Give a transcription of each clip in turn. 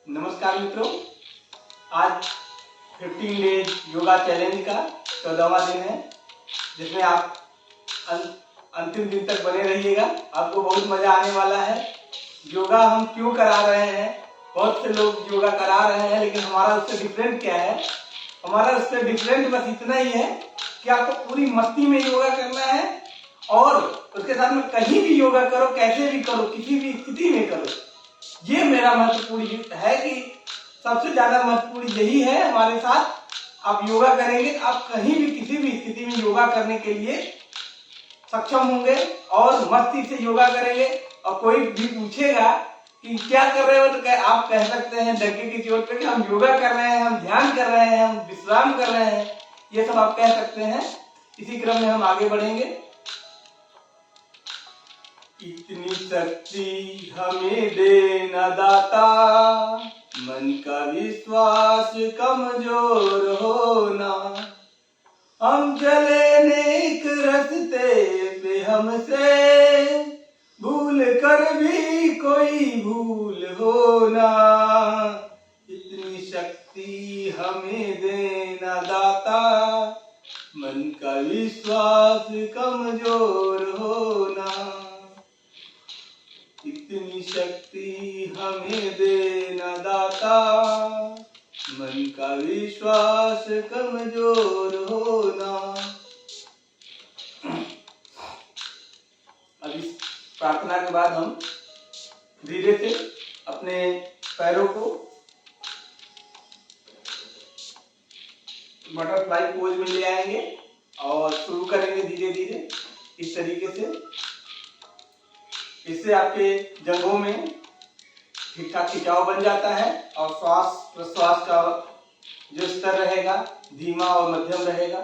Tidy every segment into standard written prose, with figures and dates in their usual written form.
नमस्कार मित्रों, आज 15 डेज योगा चैलेंज का 14वां दिन है, जिसमें आप अंतिम दिन तक बने रहिएगा। आपको बहुत मजा आने वाला है। योगा हम क्यों करा रहे हैं? बहुत से लोग योगा करा रहे हैं, लेकिन हमारा उससे डिफरेंट क्या है? हमारा उससे डिफरेंट बस इतना ही है कि आपको पूरी मस्ती में योगा करना है और उसके साथ में कहीं भी योगा करो, कैसे भी करो, किसी भी स्थिति में करो। ये मेरा महत्वपूर्ण है कि सबसे ज्यादा महत्वपूर्ण यही है। हमारे साथ आप योगा करेंगे, आप कहीं भी किसी भी स्थिति में योगा करने के लिए सक्षम होंगे और मस्ती से योगा करेंगे। और कोई भी पूछेगा कि क्या कर रहे हो, तो आप कह सकते हैं डगे की चोट पे कि हम योगा कर रहे हैं, हम ध्यान कर रहे हैं, हम विश्राम कर रहे हैं। ये सब आप कह सकते हैं। इसी क्रम में हम आगे बढ़ेंगे। इतनी शक्ति हमें देना दाता, मन का विश्वास कमजोर होना। हम चले नेक रास्ते पे, हमसे भूल कर भी कोई भूल होना। इतनी शक्ति हमें देना दाता, मन का विश्वास कमजोर होना। इतनी शक्ति हमें देना दाता, मन का विश्वास कमजोर होना। अब इस प्रार्थना के बाद हम धीरे से अपने पैरों को बटरफ्लाई पोज में ले आएंगे और शुरू करेंगे धीरे धीरे इस तरीके से। इससे आपके जंघों में ठीक ठाक खिंचाव बन जाता है और श्वास प्रश्वास का जो स्तर रहेगा धीमा और मध्यम रहेगा।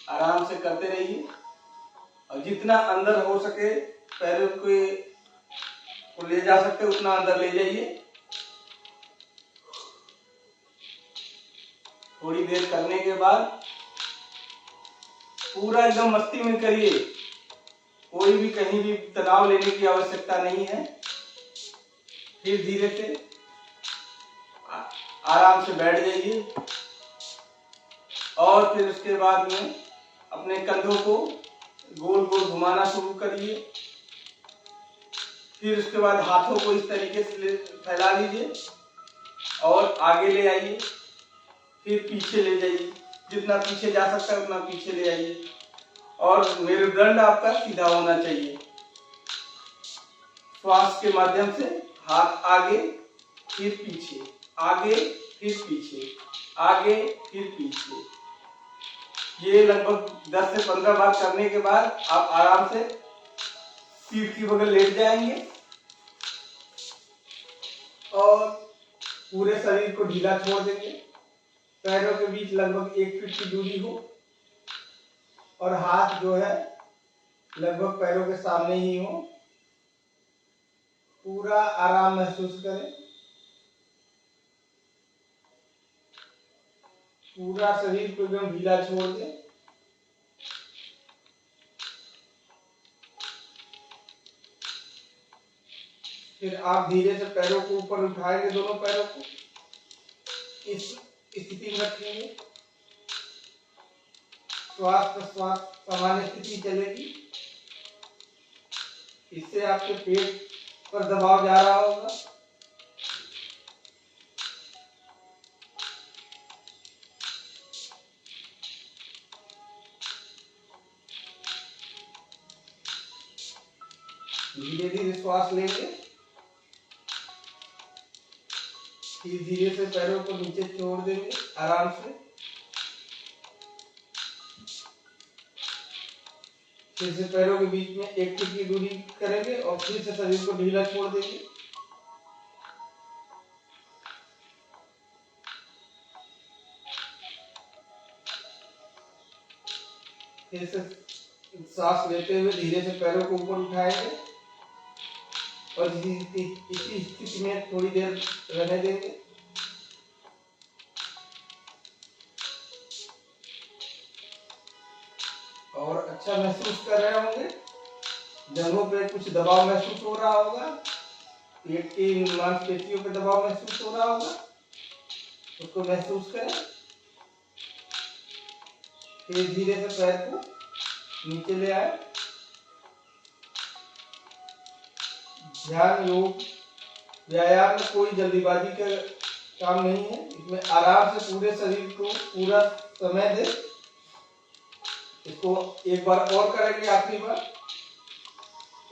आराम से करते रहिए और जितना अंदर हो सके पैरों को ले जा सकते उतना अंदर ले जाइए। थोड़ी देर करने के बाद पूरा एकदम मस्ती में करिए। कोई भी कहीं भी तनाव लेने की आवश्यकता नहीं है। फिर धीरे से आराम से बैठ जाइए और फिर उसके बाद में अपने कंधों को गोल गोल घुमाना शुरू करिए। फिर उसके बाद हाथों को इस तरीके से फैला लीजिए और आगे ले आइए, फिर पीछे ले जाइए। जितना पीछे जा सकता है उतना पीछे ले आइए और मेरुदंड आपका सीधा होना चाहिए। श्वास के माध्यम से हाथ आगे फिर पीछे, आगे फिर पीछे, आगे फिर पीछे। ये लगभग 10 से 15 बार करने के बाद आप आराम से सीट की बगल लेट जाएंगे और पूरे शरीर को ढीला छोड़ देंगे। पैरों के बीच लगभग 1 फीट की दूरी हो और हाथ जो है लगभग पैरों के सामने ही हो। पूरा आराम महसूस करें। पूरा शरीर को एकदम ढीला छोड़ दें। फिर आप धीरे से पैरों को ऊपर उठाएंगे, दोनों पैरों को इस स्थिति में रखेंगे। श्वास प्रश्वास सामान्य स्थिति चलेगी। इससे आपके पेट पर दबाव जा रहा होगा। धीरे धीरे श्वास लेंगे। फिर धीरे से पैरों को नीचे छोड़ देंगे आराम से। फिर से पैरों के बीच में 1 फीट की दूरी करेंगे और फिर से शरीर को ढीला छोड़ देंगे। फिर से सांस लेते हुए धीरे से पैरों को ऊपर उठाएंगे और इसी स्थिति में थोड़ी देर रहने देंगे। और अच्छा महसूस कर रहे होंगे। जंघों पे कुछ दबाव महसूस हो रहा होगा, पेट की मांसपेशियों पे दबाव महसूस हो रहा होगा, उसको महसूस करें। फिर धीरे से पैर को नीचे ले आए। ध्यान योग व्यायाम में कोई जल्दीबाजी का काम नहीं है, इसमें आराम से पूरे शरीर को पूरा समय दे। इसको एक बार और करेंगे, आखिरी बार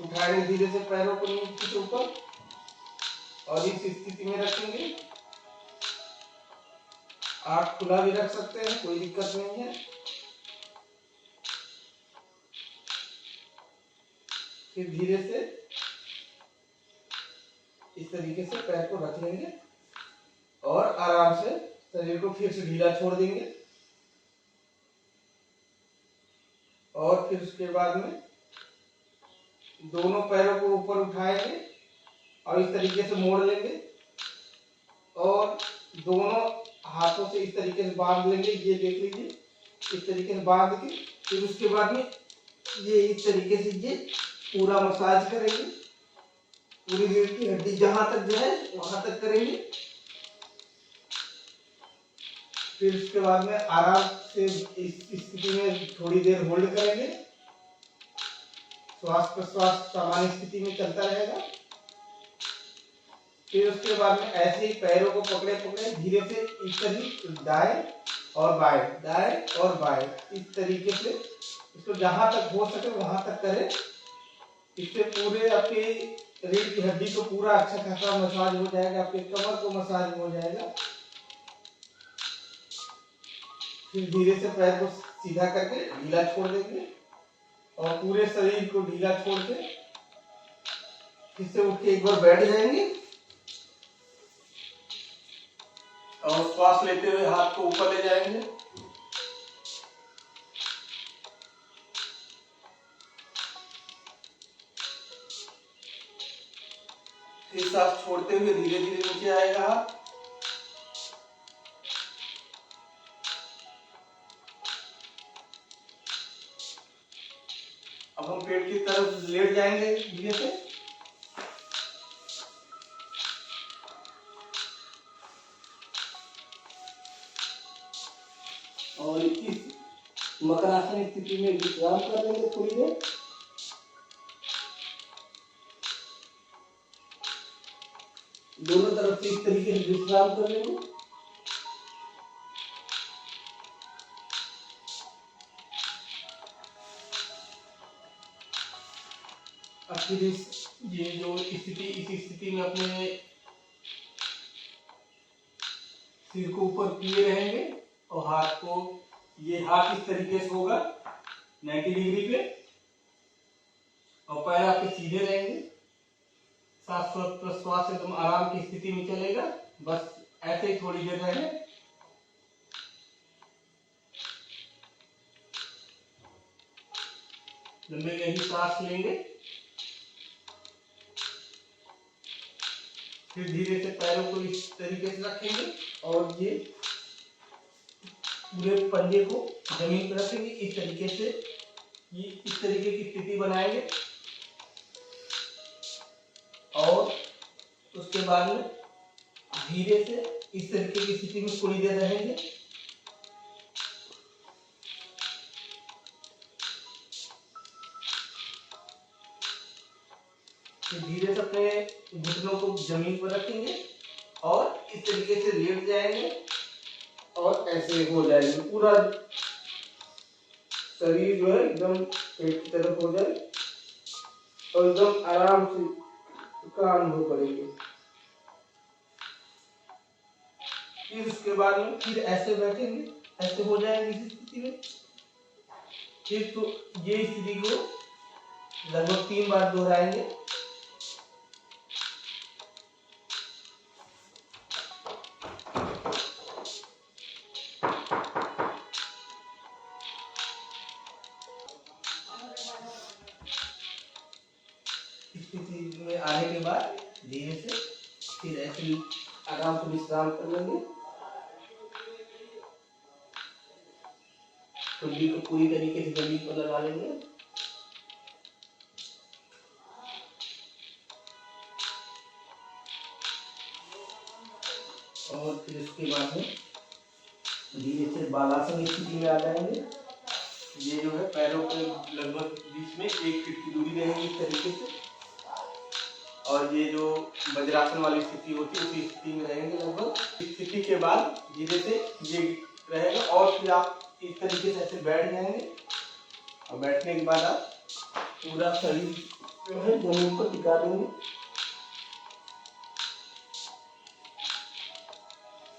उठाएंगे धीरे से पैरों को नीचे से ऊपर और इस स्थिति में रखेंगे। आंख खुला भी रख सकते हैं, कोई दिक्कत नहीं है। फिर धीरे से इस तरीके से पैर को रख लेंगे और आराम से शरीर को फिर से ढीला छोड़ देंगे। और फिर उसके बाद में दोनों पैरों को ऊपर उठाएंगे और इस तरीके से मोड़ लेंगे और दोनों हाथों से इस तरीके से बांध लेंगे। ये देख लीजिए, इस तरीके से बांध के फिर उसके बाद में ये इस तरीके से ये पूरा मसाज करेंगे, पूरी रीढ़ की हड्डी जहां तक जो है वहां तक करेंगे। फिर उसके बाद में आराम से इस स्थिति में थोड़ी देर होल्ड करेंगे। श्वास प्रश्वास सामान्य स्थिति में चलता रहेगा। फिर उसके बाद में ऐसे ही पैरों को पकड़े पकड़े धीरे से इस तरीके दाएं और बाएं इस तरीके से इसको जहां तक हो सके वहां तक करें। इससे पूरे आपके रीढ़ की हड्डी को पूरा अच्छा खासा मसाज हो जाएगा, आपके कमर को मसाज हो जाएगा। फिर धीरे से पैर को सीधा करके ढीला छोड़ देंगे और पूरे शरीर को ढीला छोड़ के फिर से उठ के एक बार बैठ जाएंगे और श्वास लेते हुए हाथ को ऊपर ले जाएंगे। फिर सांस छोड़ते हुए धीरे धीरे नीचे आएगा हाथ। अब हम पेट की तरफ लेट जाएंगे धीरे से और इस मकरासन स्थिति में विश्राम कर लेंगे थोड़ी देर। दोनों तरफ से इस तरीके से विश्राम कर लेंगे। अब फिर ये जो स्थिति इस स्थिति में अपने सिर को ऊपर किए रहेंगे और हाथ को ये हाथ इस तरीके से होगा 90 डिग्री पे और पैर आपके सीधे रहेंगे। सांस प्रश्वास एकदम आराम की स्थिति में चलेगा। बस ऐसे ही थोड़ी देर रहे। लंबे गहरी सांस लेंगे। फिर धीरे से पैरों को इस तरीके से रखेंगे और ये पूरे पंजे को जमीन पर रखेंगे। इस तरीके से ये इस तरीके की स्थिति बनाएंगे और उसके बाद में धीरे से इस तरीके की स्थिति में थोड़ी देर रहेंगे। फिर धीरे से अपने घुटनों को जमीन पर रखेंगे और इस तरीके से लेट जाएंगे और ऐसे हो जाएंगे। पूरा शरीर जो है एकदम पेट की तरफ हो जाए और एकदम आराम से का अनुभव करेंगे। फिर उसके बाद में फिर ऐसे बैठेंगे, ऐसे हो जाएंगे इस स्थिति में। फिर तो ये स्थिति को लगभग 3 बार दोहराएंगे। स्थिति में आने के बाद धीरे से फिर ऐसे आराम से विश्राम कर लेंगे। कुंडली को पूरी तरीके से जमीन पर लगा लेंगे। और फिर इसके बाद में धीरे से बालासन स्थिति में आ जाएंगे। ये जो है पैरों के लगभग बीच में 1 फीट की दूरी रहेगी इस तरीके से। और ये जो वज्रासन वाली स्थिति होती है उसी स्थिति में रहेंगे लगभग। इस स्थिति के बाद धीरे से ये रहेगा और फिर आप इस तरीके से ऐसे बैठ जाएंगे। और बैठने के बाद आप पूरा शरीर जो है जमीन को टिका देंगे।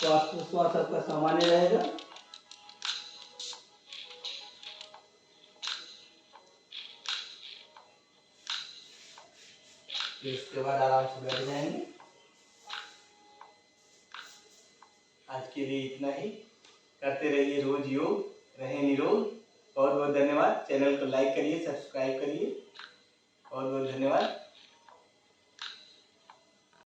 श्वास प्रश्वास आपका सामान्य रहेगा। फिर उसके बाद आराम से बैठ जाएंगे। आज के लिए इतना ही। करते रहिए रोज योग, रहें निरोग। बहुत बहुत धन्यवाद। चैनल को लाइक करिए, सब्सक्राइब करिए। बहुत बहुत धन्यवाद।